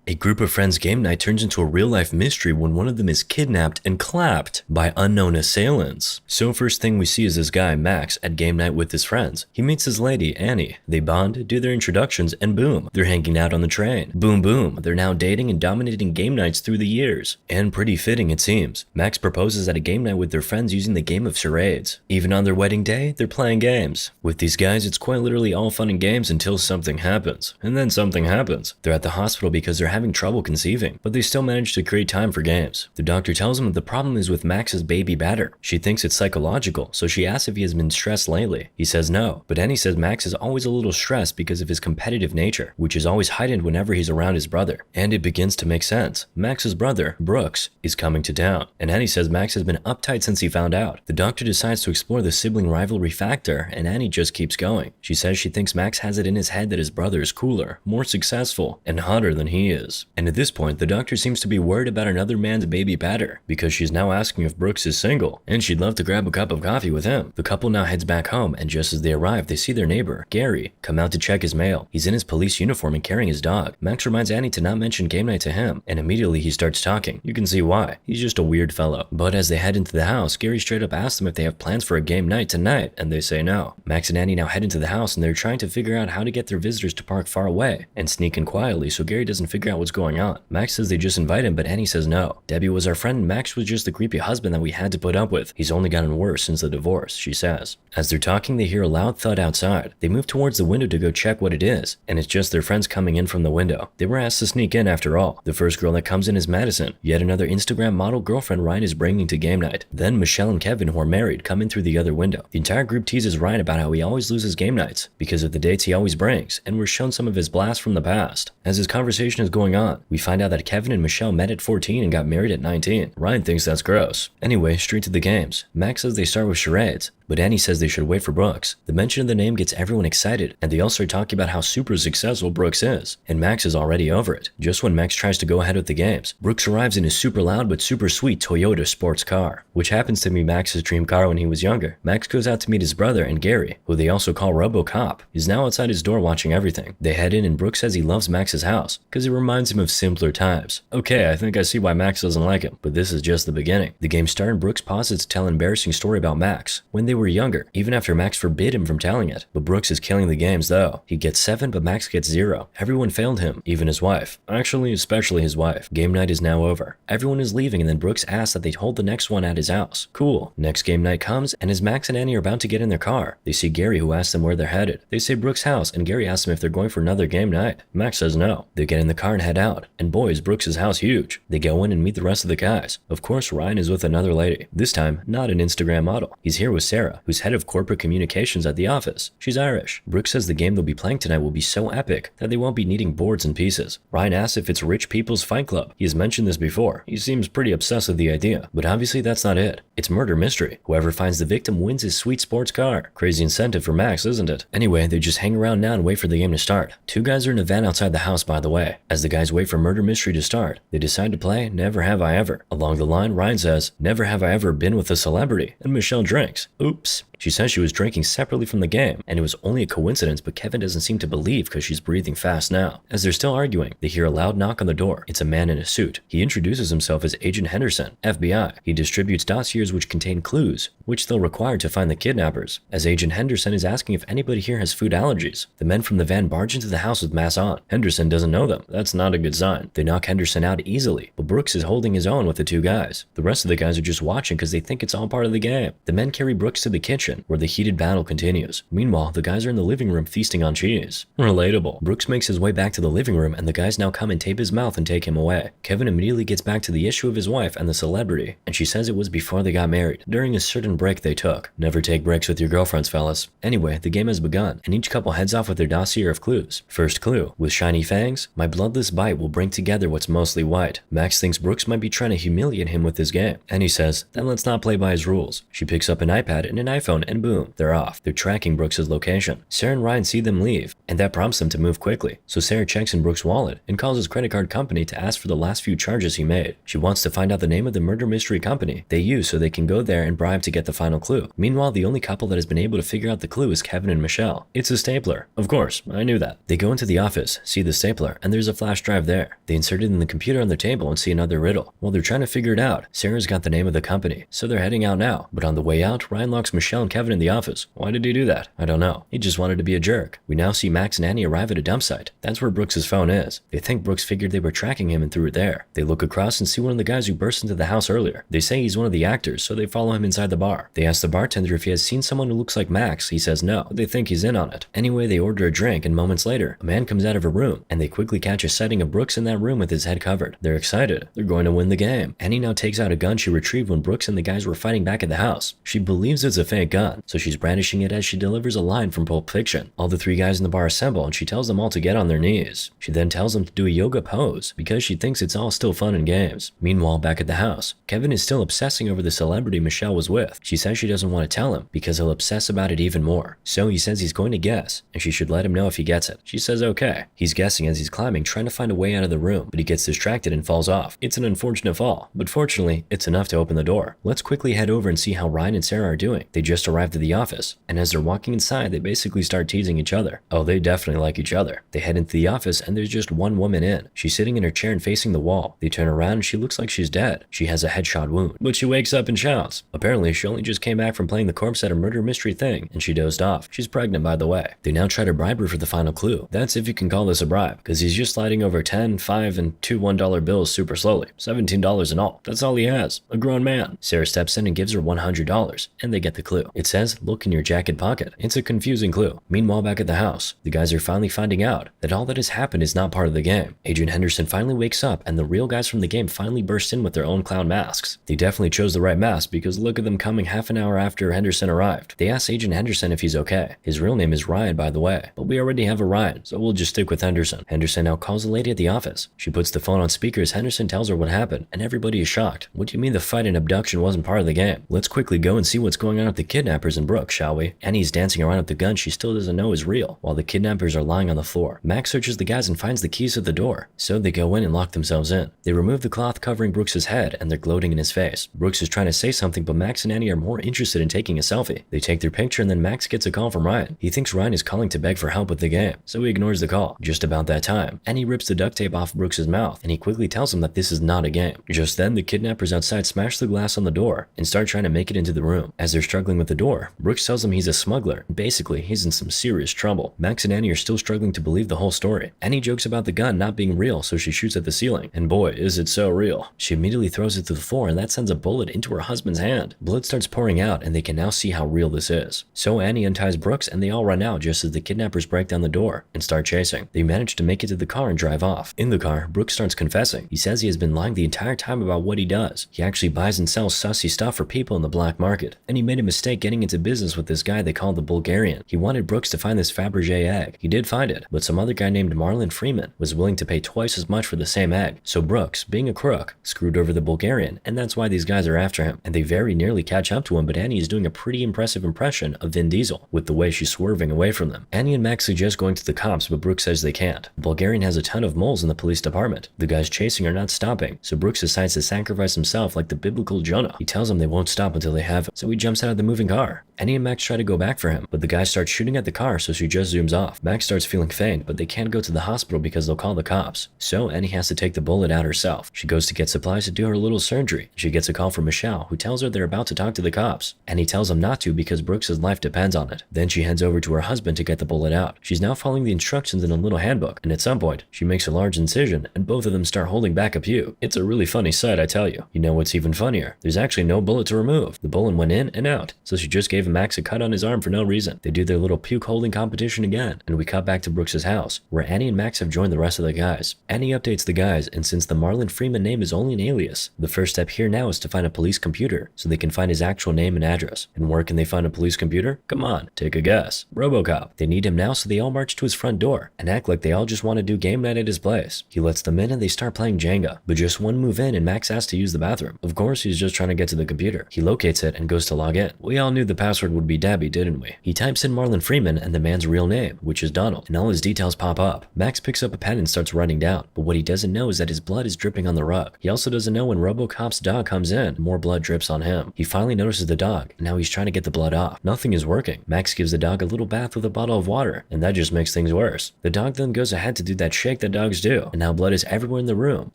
A group of friends game night turns into a real-life mystery when one of them is kidnapped and clapped by unknown assailants. So first thing we see is this guy, Max, at game night with his friends. He meets his lady, Annie. They bond, do their introductions, and boom, they're hanging out on the train. Boom boom, they're now dating and dominating game nights through the years. And pretty fitting it seems. Max proposes at a game night with their friends using the game of charades. Even on their wedding day, they're playing games. With these guys, it's quite literally all fun and games until something happens. And then something happens. They're at the hospital because they're having trouble conceiving, but they still manage to create time for games. The doctor tells them that the problem is with Max's baby batter. She thinks it's psychological, so she asks if he has been stressed lately. He says no, but Annie says Max is always a little stressed because of his competitive nature, which is always heightened whenever he's around his brother. And it begins to make sense. Max's brother, Brooks, is coming to town, and Annie says Max has been uptight since he found out. The doctor decides to explore the sibling rivalry factor, and Annie just keeps going. She says she thinks Max has it in his head that his brother is cooler, more successful, and hotter than he is. And at this point, the doctor seems to be worried about another man's baby batter, because she's now asking if Brooks is single, and she'd love to grab a cup of coffee with him. The couple now heads back home, and just as they arrive, they see their neighbor, Gary, come out to check his mail. He's in his police uniform and carrying his dog. Max reminds Annie to not mention game night to him, and immediately he starts talking. You can see why. He's just a weird fellow. But as they head into the house, Gary straight up asks them if they have plans for a game night tonight, and they say no. Max and Annie now head into the house, and they're trying to figure out how to get their visitors to park far away and sneak in quietly so Gary doesn't figure out what's going on. Max says they just invite him, but Annie says no. Debbie was our friend and Max was just the creepy husband that we had to put up with. He's only gotten worse since the divorce, she says. As they're talking, they hear a loud thud outside. They move towards the window to go check what it is, and it's just their friends coming in from the window. They were asked to sneak in after all. The first girl that comes in is Madison. Yet another Instagram model girlfriend Ryan is bringing to game night. Then Michelle and Kevin, who are married, come in through the other window. The entire group teases Ryan about how he always loses game nights because of the dates he always brings, and we're shown some of his blasts from the past. As this conversation is going on, we find out that Kevin and Michelle met at 14 and got married at 19. Ryan thinks that's gross. Anyway, straight to the games. Max says they start with charades, but Annie says they should wait for Brooks. The mention of the name gets everyone excited, and they all start talking about how super successful Brooks is, and Max is already over it. Just when Max tries to go ahead with the games, Brooks arrives in his super loud but super sweet Toyota sports car, which happens to be Max's dream car when he was younger. Max goes out to meet his brother, and Gary, who they also call RoboCop, is now outside his door watching everything. They head in, and Brooks says he loves Max's house because it reminds him of simpler times. Okay, I think I see why Max doesn't like him, but this is just the beginning. The game starts and Brooks pauses to tell an embarrassing story about Max when they were younger, even after Max forbid him from telling it. But Brooks is killing the games though. He gets 7, but Max gets 0. Everyone failed him, even his wife. Actually, especially his wife. Game night is now over. Everyone is leaving, and then Brooks asks that they hold the next one at his house. Cool. Next game night comes, and as Max and Annie are about to get in their car, they see Gary, who asks them where they're headed. They say Brooks' house, and Gary asks them if they're going for another game night. Max says no. They get in the car and head out, and boy is Brooks' house huge. They go in and meet the rest of the guys. Of course, Ryan is with another lady. This time, not an Instagram model. He's here with Sarah, who's head of corporate communications at the office. She's Irish. Brooks says the game they'll be playing tonight will be so epic that they won't be needing boards and pieces. Ryan asks if it's Rich People's Fight Club. He has mentioned this before. He seems pretty obsessed with the idea, but obviously that's not it. It's murder mystery. Whoever finds the victim wins his sweet sports car. Crazy incentive for Max, isn't it? Anyway, they just hang around now and wait for the game to start. 2 guys are in a van outside the house, by the way. As the guys wait for murder mystery to start, they decide to play Never Have I Ever. Along the line, Ryan says, "Never have I ever been with a celebrity," and Michelle drinks. Oops. She says she was drinking separately from the game, and it was only a coincidence, but Kevin doesn't seem to believe because she's breathing fast now. As they're still arguing, they hear a loud knock on the door. It's a man in a suit. He introduces himself as Agent Henderson, FBI. He distributes dossiers which contain clues, which they'll require to find the kidnappers. As Agent Henderson is asking if anybody here has food allergies, the men from the van barge into the house with masks on. Henderson doesn't know them. That's not a good sign. They knock Henderson out easily, but Brooks is holding his own with the 2 guys. The rest of the guys are just watching because they think it's all part of the game. The men carry Brooks to the kitchen, where the heated battle continues. Meanwhile, the guys are in the living room feasting on cheese. Relatable. Brooks makes his way back to the living room, and the guys now come and tape his mouth and take him away. Kevin immediately gets back to the issue of his wife and the celebrity, and she says it was before they got married, during a certain break they took. Never take breaks with your girlfriends, fellas. Anyway, the game has begun, and each couple heads off with their dossier of clues. First clue, with shiny fangs, my bloodless bite will bring together what's mostly white. Max thinks Brooks might be trying to humiliate him with this game, and he says, then let's not play by his rules. She picks up an iPad and an iPhone, and boom, they're off. They're tracking Brooks' location. Sarah and Ryan see them leave, and that prompts them to move quickly. So Sarah checks in Brooks' wallet and calls his credit card company to ask for the last few charges he made. She wants to find out the name of the murder mystery company they use so they can go there and bribe to get the final clue. Meanwhile, the only couple that has been able to figure out the clue is Kevin and Michelle. It's a stapler. Of course, I knew that. They go into the office, see the stapler, and there's a flash flash drive there. They insert it in the computer on their table and see another riddle. While they're trying to figure it out, Sarah's got the name of the company, so they're heading out now. But on the way out, Ryan locks Michelle and Kevin in the office. Why did he do that? I don't know. He just wanted to be a jerk. We now see Max and Annie arrive at a dump site. That's where Brooks' phone is. They think Brooks figured they were tracking him and threw it there. They look across and see one of the guys who burst into the house earlier. They say he's one of the actors, so they follow him inside the bar. They ask the bartender if he has seen someone who looks like Max. He says no, but they think he's in on it. Anyway, they order a drink, and moments later, a man comes out of a room, and they quickly catch a sighting of Brooks in that room with his head covered. They're excited. They're going to win the game. Annie now takes out a gun she retrieved when Brooks and the guys were fighting back at the house. She believes it's a fake gun, so she's brandishing it as she delivers a line from Pulp Fiction. All the three guys in the bar assemble, and she tells them all to get on their knees. She then tells them to do a yoga pose, because she thinks it's all still fun and games. Meanwhile, back at the house, Kevin is still obsessing over the celebrity Michelle was with. She says she doesn't want to tell him, because he'll obsess about it even more. So he says he's going to guess, and she should let him know if he gets it. She says okay. He's guessing as he's climbing, trying to find a way out of the room, but he gets distracted and falls off. It's an unfortunate fall, but fortunately, it's enough to open the door. Let's quickly head over and see how Ryan and Sarah are doing. They just arrived at the office, and as they're walking inside, they basically start teasing each other. Oh, they definitely like each other. They head into the office, and there's just one woman in. She's sitting in her chair and facing the wall. They turn around and she looks like she's dead. She has a headshot wound, but she wakes up and shouts. Apparently, she only just came back from playing the corpse at a murder mystery thing, and she dozed off. She's pregnant, by the way. They now try to bribe her for the final clue. That's if you can call this a bribe, because he's just sliding over 10, 5, and 2 $1 bills super slowly. $17 in all. That's all he has. A grown man. Sarah steps in and gives her $100, and they get the clue. It says, look in your jacket pocket. It's a confusing clue. Meanwhile, back at the house, the guys are finally finding out that all that has happened is not part of the game. Agent Henderson finally wakes up, and the real guys from the game finally burst in with their own clown masks. They definitely chose the right mask, because look at them coming half an hour after Henderson arrived. They ask Agent Henderson if he's okay. His real name is Ryan, by the way, but we already have a Ryan, so we'll just stick with Henderson. Henderson now calls a lady at the office. She puts the phone on speaker as Henderson tells her what happened, and everybody is shocked. What do you mean the fight and abduction wasn't part of the game? Let's quickly go and see what's going on with the kidnappers and Brooke, shall we? Annie's dancing around with the gun she still doesn't know is real, while the kidnappers are lying on the floor. Max searches the guys and finds the keys to the door, so they go in and lock themselves in. They remove the cloth covering Brooks' head, and they're gloating in his face. Brooks is trying to say something, but Max and Annie are more interested in taking a selfie. They take their picture, and then Max gets a call from Ryan. He thinks Ryan is calling to beg for help with the game, so he ignores the call. Just about that time, Annie rips the duct tape off Brooks' mouth, and he quickly tells him that this is not a game. Just then, the kidnappers outside smash the glass on the door and start trying to make it into the room. As they're struggling with the door, Brooks tells him he's a smuggler. Basically, he's in some serious trouble. Max and Annie are still struggling to believe the whole story. Annie jokes about the gun not being real, so she shoots at the ceiling. And boy, is it so real. She immediately throws it to the floor, and that sends a bullet into her husband's hand. Blood starts pouring out, and they can now see how real this is. So Annie unties Brooks, and they all run out just as the kidnappers break down the door and start chasing. They manage to make it to the car and drive off. In the car, Brooks starts confessing. He says he has been lying the entire time about what he does. He actually buys and sells sussy stuff for people in the black market. And he made a mistake getting into business with this guy they called the Bulgarian. He wanted Brooks to find this Fabergé egg. He did find it, but some other guy named Marlon Freeman was willing to pay twice as much for the same egg. So Brooks, being a crook, screwed over the Bulgarian, and that's why these guys are after him. And they very nearly catch up to him, but Annie is doing a pretty impressive impression of Vin Diesel with the way she's swerving away from them. Annie and Max suggest going to the cops, but Brooks says they can't. The Bulgarian has a ton of moles in the police department. The guys chasing are not stopping, so Brooks decides to sacrifice himself like the biblical Jonah. He tells them they won't stop until they have him, so he jumps out of the moving car. Annie and Max try to go back for him, but the guys start shooting at the car, so she just zooms off. Max starts feeling faint, but they can't go to the hospital because they'll call the cops. So Annie has to take the bullet out herself. She goes to get supplies to do her little surgery. She gets a call from Michelle, who tells her they're about to talk to the cops. Annie tells them not to because Brooks' life depends on it. Then she heads over to her husband to get the bullet out. She's now following the instructions in a little handbook, and at some point, she makes a large incision, and both of them start holding back a puke. It's a really funny sight, I tell you. You know what's even funnier? There's actually no bullet to remove. The bullet went in and out, so she just gave Max a cut on his arm for no reason. They do their little puke holding competition again, and we cut back to Brooks' house, where Annie and Max have joined the rest of the guys. Annie updates the guys, and since the Marlon Freeman name is only an alias, the first step here now is to find a police computer, so they can find his actual name and address. And where can they find a police computer? Come on, take a guess. RoboCop. They need him now, so they all march to his front door, and act like they all just want to do game night at his place. He lets them in and they start playing Jenga, but just one move in and Max asks to use the bathroom. Of course, he's just trying to get to the computer. He locates it and goes to log in. We all knew the password would be Debbie, didn't we? He types in Marlon Freeman and the man's real name, which is Donald, and all his details pop up. Max picks up a pen and starts writing down, but what he doesn't know is that his blood is dripping on the rug. He also doesn't know when RoboCop's dog comes in, more blood drips on him. He finally notices the dog, and now he's trying to get the blood off. Nothing is working. Max gives the dog a little bath with a bottle of water, and that just makes things worse. The dog then goes ahead to do that shake that that dogs do, and now blood is everywhere in the room,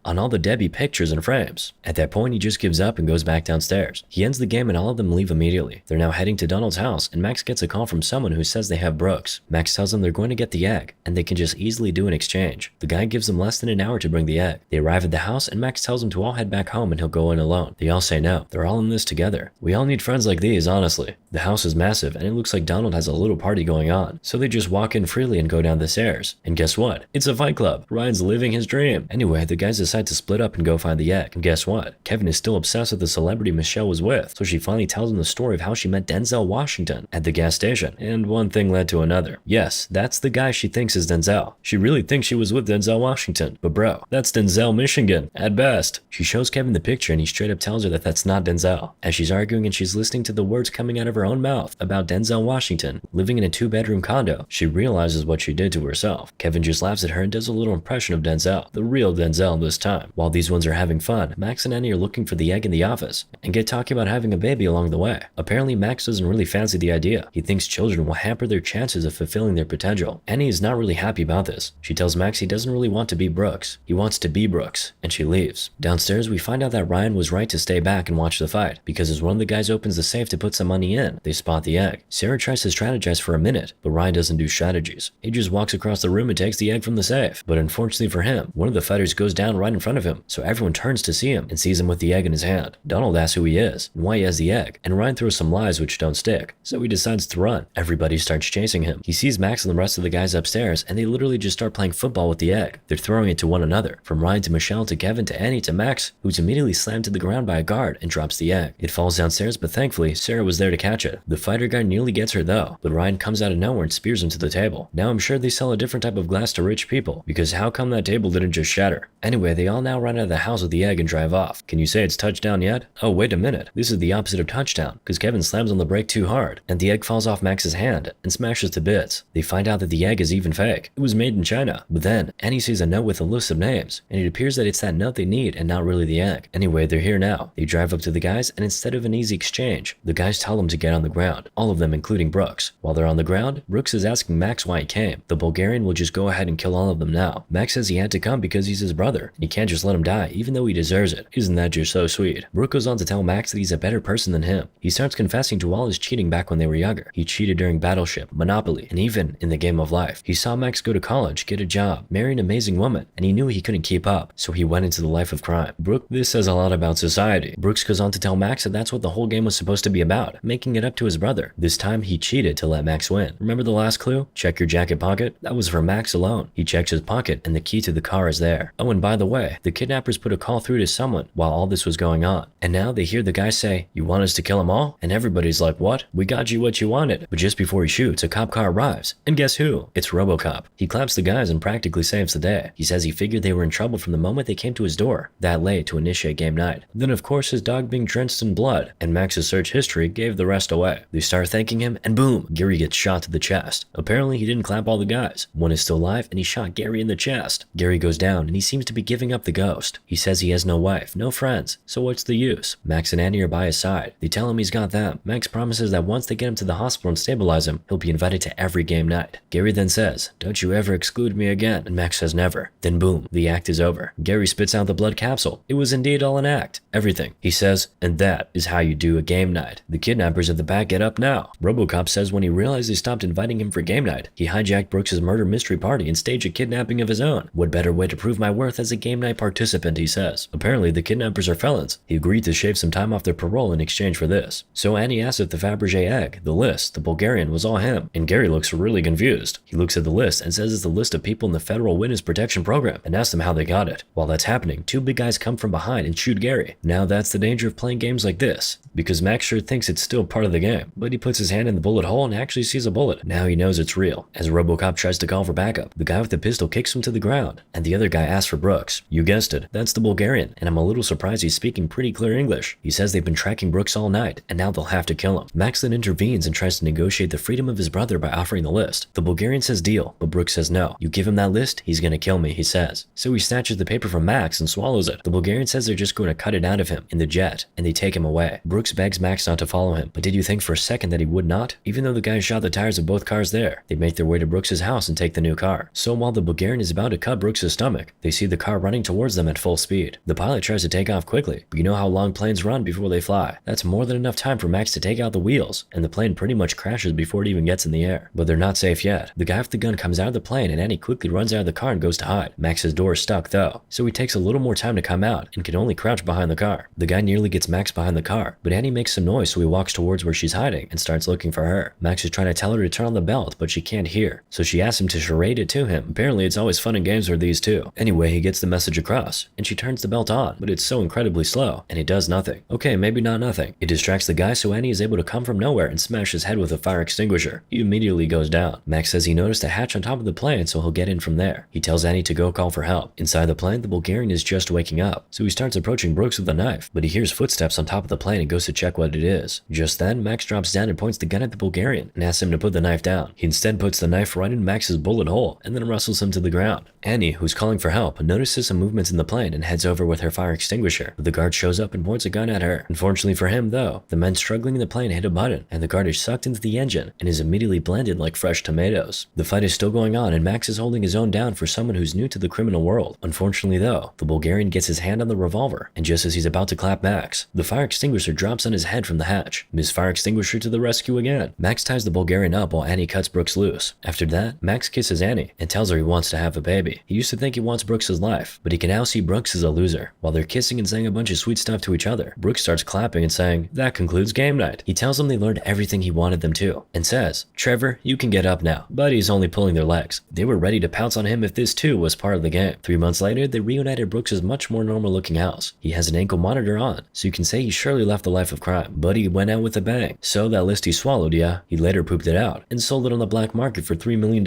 on all the Debbie pictures and frames. At that point, he just gives up and goes back downstairs. He ends the game and all of them leave immediately. They're now heading to Donald's house, and Max gets a call from someone who says they have Brooks. Max tells them they're going to get the egg, and they can just easily do an exchange. The guy gives them less than an hour to bring the egg. They arrive at the house, and Max tells them to all head back home and he'll go in alone. They all say no. They're all in this together. We all need friends like these, honestly. The house is massive, and it looks like Donald has a little party going on, so they just walk in freely and go down the stairs. And guess what? It's a fight club. Ryan's living his dream. Anyway, the guys decide to split up and go find the egg. And guess what? Kevin is still obsessed with the celebrity Michelle was with, so she finally tells him the story of how she met Denzel Washington at the gas station. And one thing led to another. Yes, that's the guy she thinks is Denzel. She really thinks she was with Denzel Washington, but bro, that's Denzel Michigan, at best. She shows Kevin the picture and he straight up tells her that that's not Denzel. As she's arguing and she's listening to the words coming out of her own mouth about Denzel Washington living in a 2-bedroom condo, she realizes what she did to herself. Kevin just laughs at her and does a little impression of Denzel, the real Denzel this time. While these ones are having fun, Max and Annie are looking for the egg in the office and get talking about having a baby along the way. Apparently, Max doesn't really fancy the idea. He thinks children will hamper their chances of fulfilling their potential. Annie is not really happy about this. She tells Max he doesn't really want to be Brooks. He wants to be Brooks, and she leaves. Downstairs, we find out that Ryan was right to stay back and watch the fight, because as one of the guys opens the safe to put some money in, they spot the egg. Sarah tries to strategize for a minute, but Ryan doesn't do strategies. He just walks across the room and takes the egg from the safe. But unfortunately for him, one of the fighters goes down right in front of him, so everyone turns to see him and sees him with the egg in his hand. Donald asks who he is and why he has the egg, and Ryan throws some lies which don't stick, so he decides to run. Everybody starts chasing him. He sees Max and the rest of the guys upstairs, and they literally just start playing football with the egg. They're throwing it to one another, from Ryan to Michelle to Kevin to Annie to Max, who's immediately slammed to the ground by a guard and drops the egg. It falls downstairs, but thankfully, Sarah was there to catch it. The fighter guy nearly gets her though, but Ryan comes out of nowhere and spears him to the table. Now I'm sure they sell a different type of glass to rich people, because how come that table didn't just shatter? Anyway, they all now run out of the house with the egg and drive off. Can you say it's touchdown yet? Oh, wait a minute. This is the opposite of touchdown, because Kevin slams on the brake too hard, and the egg falls off Max's hand and smashes to bits. They find out that the egg is even fake. It was made in China. But then, Annie sees a note with a list of names, and it appears that it's that note they need and not really the egg. Anyway, they're here now. They drive up to the guys, and instead of an easy exchange, the guys tell them to get on the ground, all of them including Brooks. While they're on the ground, Brooks is asking Max why he came. The Bulgarian will just go ahead and kill all of them now. Max says he had to come because he's his brother, and he can't just let him die even though he deserves it. Isn't that just so sweet? Brooke goes on to tell Max that he's a better person than him. He starts confessing to all his cheating back when they were younger. He cheated during Battleship, Monopoly, and even in the game of life. He saw Max go to college, get a job, marry an amazing woman, and he knew he couldn't keep up, so he went into the life of crime. This says a lot about society. Brooks goes on to tell Max that that's what the whole game was supposed to be about, making it up to his brother. This time he cheated to let Max win. Remember the last clue? Check your jacket pocket? That was for Max alone. He checks his pocket and the key to the car is there. Oh, and by the way, the kidnappers put a call through to someone while all this was going on. And now they hear the guy say, "You want us to kill them all?" And everybody's like, "What? We got you what you wanted." But just before he shoots, a cop car arrives. And guess who? It's RoboCop. He claps the guys and practically saves the day. He says he figured they were in trouble from the moment they came to his door, that late to initiate game night. Then of course his dog being drenched in blood, and Max's search history gave the rest away. They start thanking him, and boom, Gary gets shot to the chest. Apparently he didn't clap all the guys. One is still alive, and he shot Gary in the chest. Gary goes down, and he seems to be giving up the ghost. He says he has no wife, no friends, so what's the use? Max and Annie are by his side. They tell him he's got them. Max promises that once they get him to the hospital and stabilize him, he'll be invited to every game night. Gary then says, "Don't you ever exclude me again," and Max says never. Then boom, the act is over. Gary spits out the blood capsule. It was indeed all an act. Everything. He says, "And that is how you do a game night." The kidnappers at the back get up now. RoboCop says when he realized they stopped inviting him for game night, he hijacked Brooks' murder mystery party and staged a kidnapping of his own. What better way to prove my worth as a game night participant, he says. Apparently the kidnappers are felons. He agreed to shave some time off their parole in exchange for this. So Annie asks if the Fabergé egg, the list, the Bulgarian, was all him, and Gary looks really confused. He looks at the list and says it's the list of people in the Federal Witness Protection Program and asks them how they got it. While that's happening, two big guys come from behind and shoot Gary. Now that's the danger of playing games like this, because Max sure thinks it's still part of the game, but he puts his hand in the bullet hole and actually sees a bullet. Now he knows it's real. As RoboCop tries to call for backup, the guy with the pistol kicks him to the ground, and the other guy asks for Brooks. You guessed it, that's the Bulgarian, and I'm a little surprised he's speaking pretty clear English. He says they've been tracking Brooks all night, and now they'll have to kill him. Max then intervenes and tries to negotiate the freedom of his brother by offering the list. The Bulgarian says deal, but Brooks says no. You give him that list, he's gonna kill me, he says. So he snatches the paper from Max and swallows it. The Bulgarian says they're just going to cut it out of him in the jet, and they take him away. Brooks begs Max not to follow him, but did you think for a second that he would not? Even though the guys shot the tires of both cars there, they make their way to Brooks' house and take the new car. So while the Bulgarian Bulgarian is about to cut Brooks' stomach. They see the car running towards them at full speed. The pilot tries to take off quickly, but you know how long planes run before they fly. That's more than enough time for Max to take out the wheels, and the plane pretty much crashes before it even gets in the air. But they're not safe yet. The guy with the gun comes out of the plane and Annie quickly runs out of the car and goes to hide. Max's door is stuck though, so he takes a little more time to come out and can only crouch behind the car. The guy nearly gets Max behind the car, but Annie makes some noise, so he walks towards where she's hiding and starts looking for her. Max is trying to tell her to turn on the belt, but she can't hear, so she asks him to charade it to him. Apparently it's always fun and games with these two. Anyway, he gets the message across, and she turns the belt on, but it's so incredibly slow, and it does nothing. Okay, maybe not nothing. It distracts the guy, so Annie is able to come from nowhere and smash his head with a fire extinguisher. He immediately goes down. Max says he noticed a hatch on top of the plane, so he'll get in from there. He tells Annie to go call for help. Inside the plane, the Bulgarian is just waking up, so he starts approaching Brooks with a knife, but he hears footsteps on top of the plane and goes to check what it is. Just then, Max drops down and points the gun at the Bulgarian and asks him to put the knife down. He instead puts the knife right in Max's bullet hole and then wrestles him to the ground. Annie, who's calling for help, notices some movements in the plane and heads over with her fire extinguisher, but the guard shows up and points a gun at her. Unfortunately for him, though, the men struggling in the plane hit a button, and the guard is sucked into the engine and is immediately blended like fresh tomatoes. The fight is still going on, and Max is holding his own down for someone who's new to the criminal world. Unfortunately, though, the Bulgarian gets his hand on the revolver, and just as he's about to clap Max, the fire extinguisher drops on his head from the hatch. Miss Fire Extinguisher to the rescue again. Max ties the Bulgarian up while Annie cuts Brooks loose. After that, Max kisses Annie and tells her he wants to have a baby. He used to think he wants Brooks' life, but he can now see Brooks as a loser. While they're kissing and saying a bunch of sweet stuff to each other, Brooks starts clapping and saying, "That concludes game night." He tells them they learned everything he wanted them to, and says, "Trevor, you can get up now." But he's only pulling their legs. They were ready to pounce on him if this too was part of the game. 3 months later, they reunited Brooks' much more normal looking house. He has an ankle monitor on, so you can say he surely left the life of crime, but he went out with a bang. So that list he swallowed, yeah, he later pooped it out and sold it on the black market for $3 million.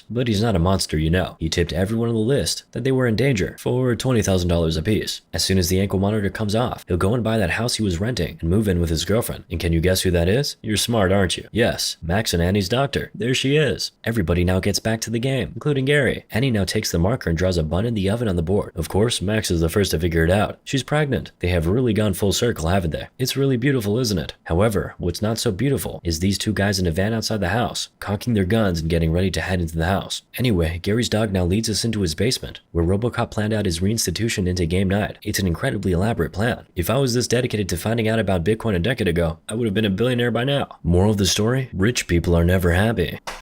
But he's not a monster, you know. He tipped everyone on the list that they were in danger for $20,000 apiece. As soon as the ankle monitor comes off, he'll go and buy that house he was renting and move in with his girlfriend. And can you guess who that is? You're smart, aren't you? Yes, Max and Annie's doctor. There she is. Everybody now gets back to the game, including Gary. Annie now takes the marker and draws a bun in the oven on the board. Of course, Max is the first to figure it out. She's pregnant. They have really gone full circle, haven't they? It's really beautiful, isn't it? However, what's not so beautiful is these two guys in a van outside the house, cocking their guns and getting ready to head into the house. Anyway, Gary's dog now leads us into his basement, where RoboCop planned out his reinstitution into game night. It's an incredibly elaborate plan. If I was this dedicated to finding out about Bitcoin a decade ago, I would have been a billionaire by now. Moral of the story? Rich people are never happy.